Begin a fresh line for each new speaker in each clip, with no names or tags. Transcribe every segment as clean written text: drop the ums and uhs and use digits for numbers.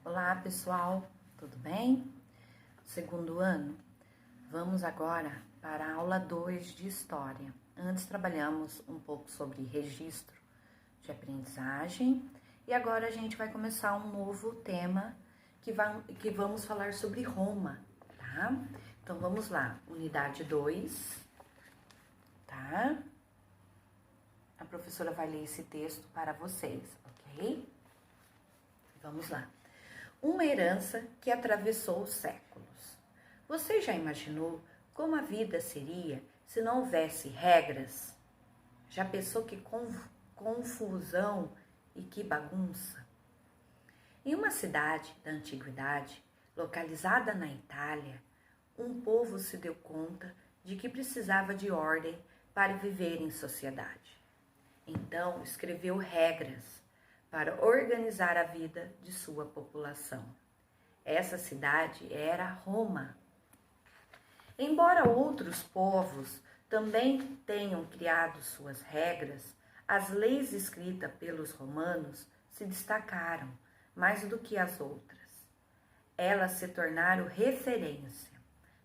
Olá pessoal, tudo bem? Segundo ano, vamos agora para a aula 2 de História. Antes trabalhamos um pouco sobre registro de aprendizagem e agora a gente vai começar um novo tema que vamos falar sobre Roma, tá? Então vamos lá, unidade 2, tá? A professora vai ler esse texto para vocês, ok? Vamos lá. Uma herança que atravessou os séculos. Você já imaginou como a vida seria se não houvesse regras? Já pensou que confusão e que bagunça? Em uma cidade da antiguidade, localizada na Itália, um povo se deu conta de que precisava de ordem para viver em sociedade. Então, escreveu regras para organizar a vida de sua população. Essa cidade era Roma. Embora outros povos também tenham criado suas regras, as leis escritas pelos romanos se destacaram mais do que as outras. Elas se tornaram referência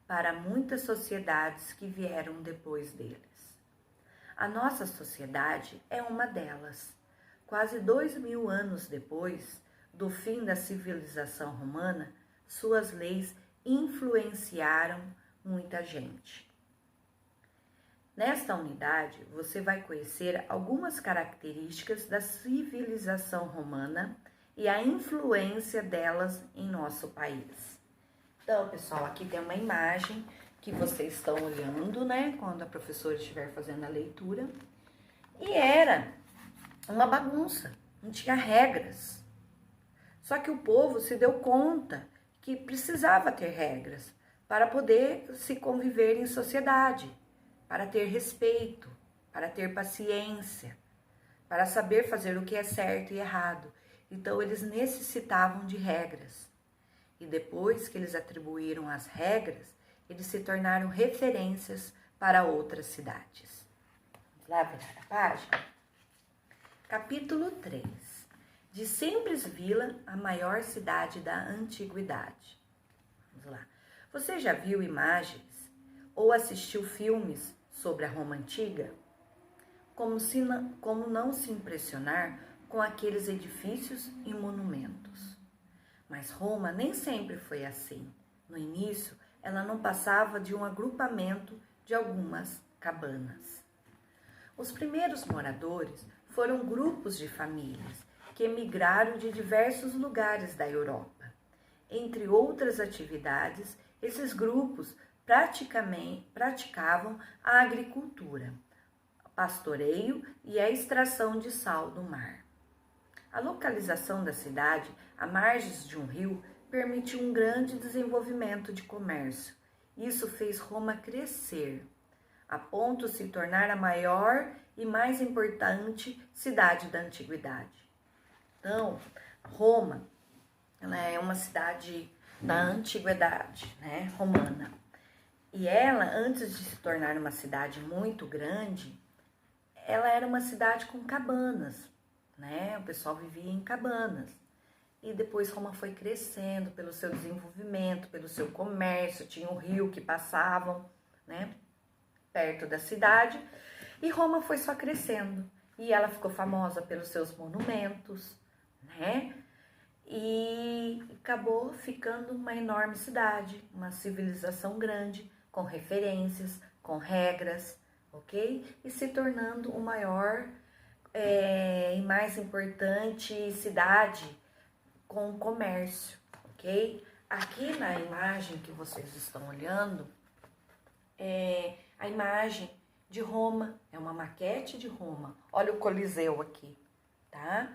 para muitas sociedades que vieram depois deles. A nossa sociedade é uma delas. Quase 2000 anos depois do fim da civilização romana, suas leis influenciaram muita gente. Nesta unidade, você vai conhecer algumas características da civilização romana e a influência delas em nosso país. Então, pessoal, aqui tem uma imagem que vocês estão olhando, né, quando a professora estiver fazendo a leitura. E era uma bagunça, não tinha regras. Só que o povo se deu conta que precisava ter regras para poder se conviver em sociedade, para ter respeito, para ter paciência, para saber fazer o que é certo e errado. Então eles necessitavam de regras. E depois que eles atribuíram as regras, eles se tornaram referências para outras cidades. Vamos lá virar a página? Capítulo 3. De simples vila, a maior cidade da antiguidade. Vamos lá. Você já viu imagens ou assistiu filmes sobre a Roma antiga? Como não se impressionar com aqueles edifícios e monumentos? Mas Roma nem sempre foi assim. No início, ela não passava de um agrupamento de algumas cabanas. Os primeiros moradores foram grupos de famílias que emigraram de diversos lugares da Europa. Entre outras atividades, esses grupos praticavam a agricultura, pastoreio e a extração de sal do mar. A localização da cidade, à margens de um rio, permitiu um grande desenvolvimento de comércio. Isso fez Roma crescer, a ponto de se tornar a maior e mais importante cidade da antiguidade. Então, Roma, ela é uma cidade da antiguidade, né, romana. E ela, antes de se tornar uma cidade muito grande, ela era uma cidade com cabanas, né? O pessoal vivia em cabanas. E depois Roma foi crescendo pelo seu desenvolvimento, pelo seu comércio, tinha um rio que passavam, né, perto da cidade, e Roma foi só crescendo. E ela ficou famosa pelos seus monumentos, né? E acabou ficando uma enorme cidade, uma civilização grande, com referências, com regras, ok? E se tornando o maior e mais importante cidade com comércio, ok? Aqui na imagem que vocês estão olhando, é a imagem de Roma, é uma maquete de Roma. Olha o Coliseu aqui, tá?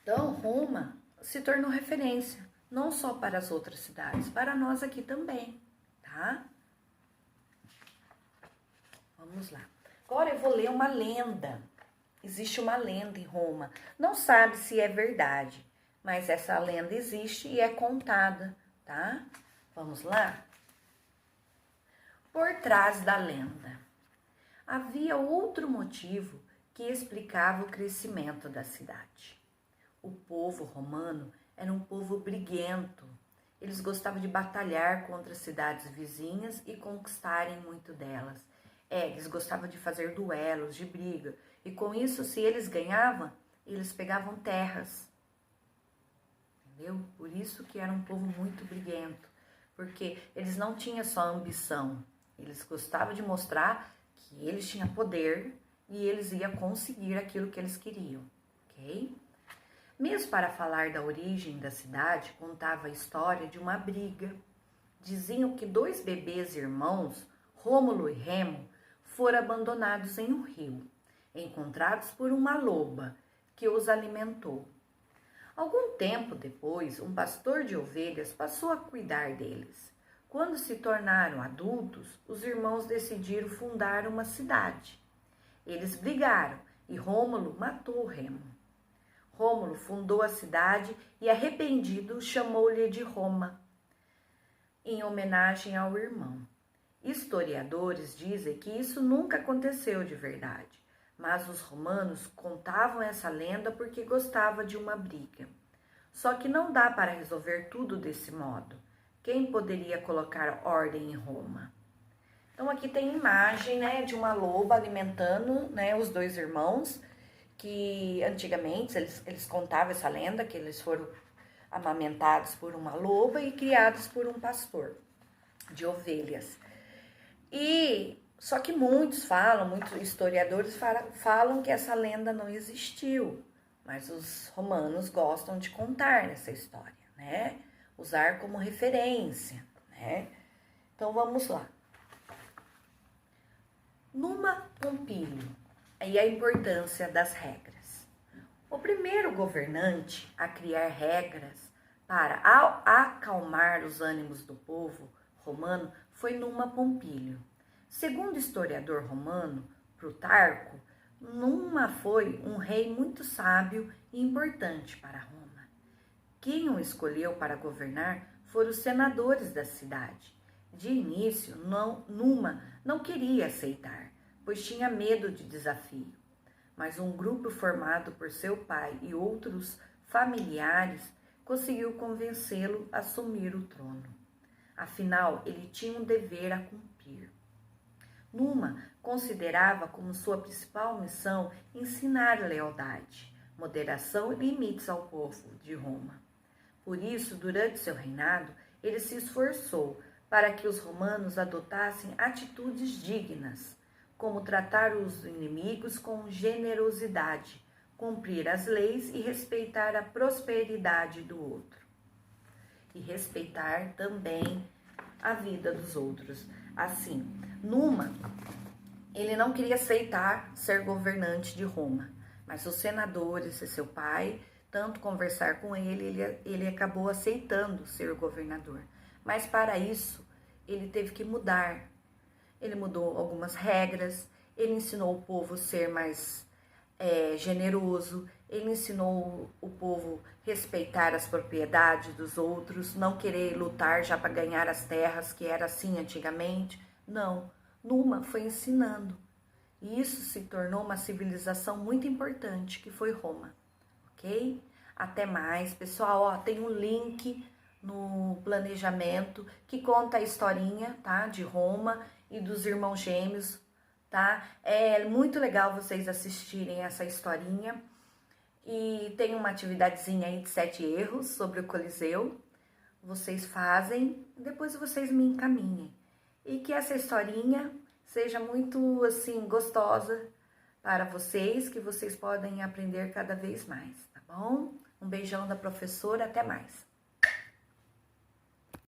Então, Roma se tornou referência, não só para as outras cidades, para nós aqui também, tá? Vamos lá. Agora eu vou ler uma lenda. Existe uma lenda em Roma. Não sabe se é verdade, mas essa lenda existe e é contada, tá? Vamos lá? Por trás da lenda. Havia outro motivo que explicava o crescimento da cidade. O povo romano era um povo briguento. Eles gostavam de batalhar contra as cidades vizinhas e conquistarem muito delas. Eles gostavam de fazer duelos, de briga. E com isso, se eles ganhavam, eles pegavam terras. Entendeu? Por isso que era um povo muito briguento. Porque eles não tinham só ambição. Eles gostavam de mostrar que eles tinham poder e eles iam conseguir aquilo que eles queriam. Ok? Mesmo para falar da origem da cidade, contava a história de uma briga. Diziam que 2 bebês irmãos, Rômulo e Remo, foram abandonados em um rio, encontrados por uma loba que os alimentou. Algum tempo depois, um pastor de ovelhas passou a cuidar deles. Quando se tornaram adultos, os irmãos decidiram fundar uma cidade. Eles brigaram e Rômulo matou Remo. Rômulo fundou a cidade e, arrependido, chamou-lhe de Roma, em homenagem ao irmão. Historiadores dizem que isso nunca aconteceu de verdade, mas os romanos contavam essa lenda porque gostavam de uma briga. Só que não dá para resolver tudo desse modo. Quem poderia colocar ordem em Roma? Então aqui tem imagem, né, de uma loba alimentando, né, os 2 irmãos, que antigamente eles contavam essa lenda, que eles foram amamentados por uma loba e criados por um pastor de ovelhas. E só que muitos historiadores falam que essa lenda não existiu, mas os romanos gostam de contar essa história, né? Usar como referência, né? Então vamos lá. Numa Pompílio, e a importância das regras. O primeiro governante a criar regras para acalmar os ânimos do povo romano foi Numa Pompílio. Segundo o historiador romano Plutarco, Numa foi um rei muito sábio e importante para Roma. Quem o escolheu para governar foram os senadores da cidade. De início, Numa não queria aceitar, pois tinha medo de desafio. Mas um grupo formado por seu pai e outros familiares conseguiu convencê-lo a assumir o trono. Afinal, ele tinha um dever a cumprir. Numa considerava como sua principal missão ensinar lealdade, moderação e limites ao povo de Roma. Por isso, durante seu reinado, ele se esforçou para que os romanos adotassem atitudes dignas, como tratar os inimigos com generosidade, cumprir as leis e respeitar a prosperidade do outro. E respeitar também a vida dos outros. Assim, Numa, ele não queria aceitar ser governante de Roma, mas os senadores e seu pai, tanto conversar com ele acabou aceitando ser governador. Mas para isso, ele teve que mudar. Ele mudou algumas regras, ele ensinou o povo a ser mais generoso, ele ensinou o povo a respeitar as propriedades dos outros, não querer lutar já para ganhar as terras, que era assim antigamente. Não, Numa foi ensinando. E isso se tornou uma civilização muito importante, que foi Roma, ok? Até mais, pessoal, ó, tem um link no planejamento que conta a historinha, tá, de Roma e dos irmãos gêmeos, tá? É muito legal vocês assistirem essa historinha. E tem uma atividadezinha aí de 7 erros sobre o Coliseu. Vocês fazem, depois vocês me encaminhem. E que essa historinha seja muito, assim, gostosa para vocês, que vocês podem aprender cada vez mais, tá bom? Um beijão da professora, até mais.